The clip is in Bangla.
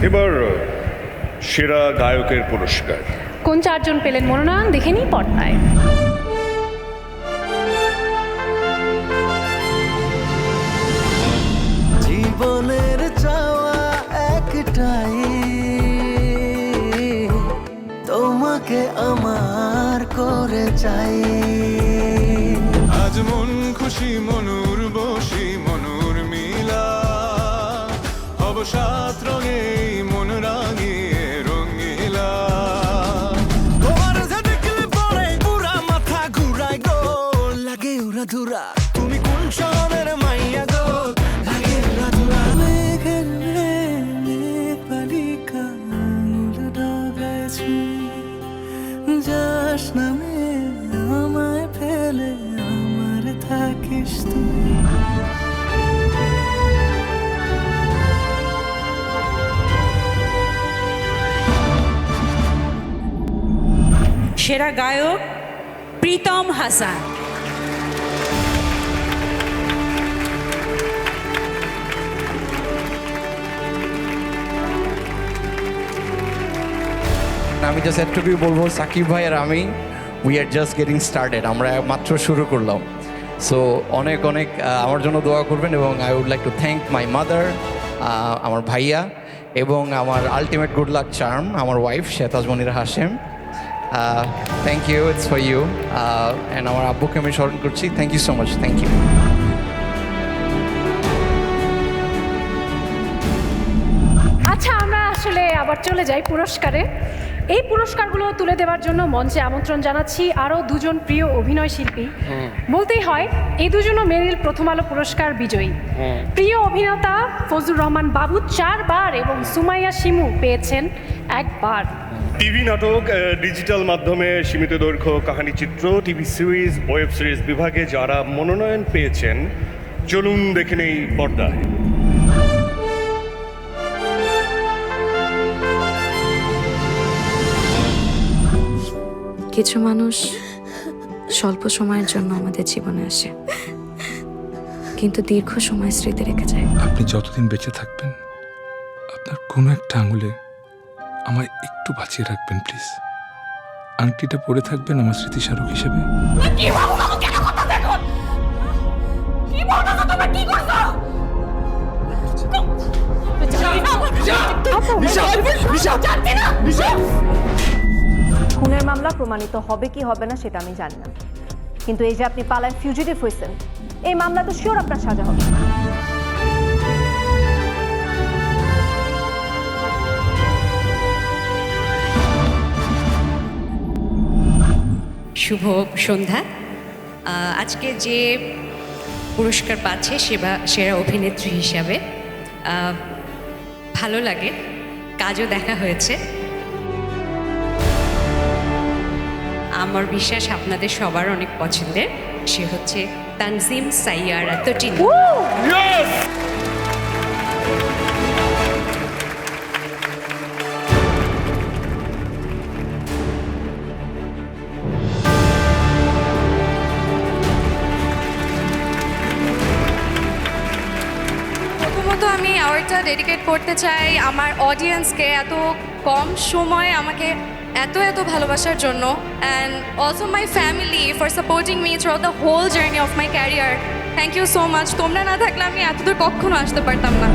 এবার সেরা গায়কের পুরস্কার কোন চারজন পেলেন মনোনয়ন দেখে নিই পর্দায়। জীবনের চাওয়া একটাই, তোমাকে আমার করে চাই। আজ মন খুশি মনুর বসি মনুর মিলা, অবসাদ রঙে মন রাঙিয়ে রঙিলা। তোমার যে দেখলে পরে পুরা মাথা ঘুরায় গো, লাগে উড়া ধুরা। তুমি কোন শহরের মাইয়া গো, লাগে উড়া ধুরা। মেঘের পালিকা উল্টো গেছে, যাস নামে আমায় ফেলে আমার থাকিস তুই। সেরা গায়ক প্রীতম হাসান। আমি জাস্ট এতটুকুই বলবো, সাকিব ভাই আর আমি we are just getting started, আমরা মাত্র শুরু করলাম। সো অনেক অনেক আমার জন্য দোয়া করবেন, এবং I would like to thank my mother, আমার ভাইয়া, এবং আমার আলটিমেট গুড লাক চার্ম আমার wife Shehtaj Monira Hashem. Thank you, it's for you. And আমার আব্বুকে আমি স্মরণ করছি। Thank you so much, thank you. আচ্ছা, আমরা আসলে আবার চলে যাই পুরস্কারে। এই পুরস্কারগুলো তুলে দেওয়ার জন্য মঞ্চে আমন্ত্রণ জানাচ্ছি আরও দুজন প্রিয় অভিনয় শিল্পী। বলতেই হয় এই দুজনও মেরিল প্রথম আলো পুরস্কার বিজয়ী। প্রিয় অভিনেতা ফজলুর রহমান বাবু 4 বার এবং সুমাইয়া শিমু পেয়েছেন 1 বার। টিভি নাটক, ডিজিটাল মাধ্যমে সীমিত দৈর্ঘ্য কাহিনীচিত্র, টিভি সিরিজ, ওয়েব সিরিজ বিভাগে যারা মনোনয়ন পেয়েছেন, চলুন দেখে নেই পর্দায়। কিছু মানুষ স্বল্প সময়ের জন্য আমাদের জীবনে আসে, কিন্তু দীর্ঘ সময় স্মৃতি রেখে যায়। আপনি যতদিন বেঁচে থাকবেন, আপনার কোনো একটা আঙুলে আমায় একটু বাঁচিয়ে রাখবেন প্লিজ। আংটিটা পরে থাকবেন আমার স্মৃতিস্মারক হিসেবে। খুনের মামলা প্রমাণিত হবে কি হবে না সেটা আমি জানি না, কিন্তু এই যে আপনি পালায় ফিউজিটিভ হয়েছেন, এই মামলা তো শিওর আপনার সাজা হবে। শুভ সন্ধ্যা। আজকে যে পুরস্কার পাচ্ছে সেরা অভিনেত্রী হিসাবে ভালো লাগে, কাজও দেখা হয়েছে। আমার বিশ্বাস আপনাদের সবার অনেক পছন্দের। সে হচ্ছে তানজিম সাইয়ারা তটিনী। প্রথমত আমি অ্যাওয়ার্ডটা ডেডিকেট করতে চাই আমার অডিয়েন্সকে, এত কম সময়ে আমাকে এত ভালোবাসার জন্য, and also my family for supporting me through the whole journey of my career. Thank you so much. তোমরা না থাকলে আমি এতদূর কখনো আসতে পারতাম না।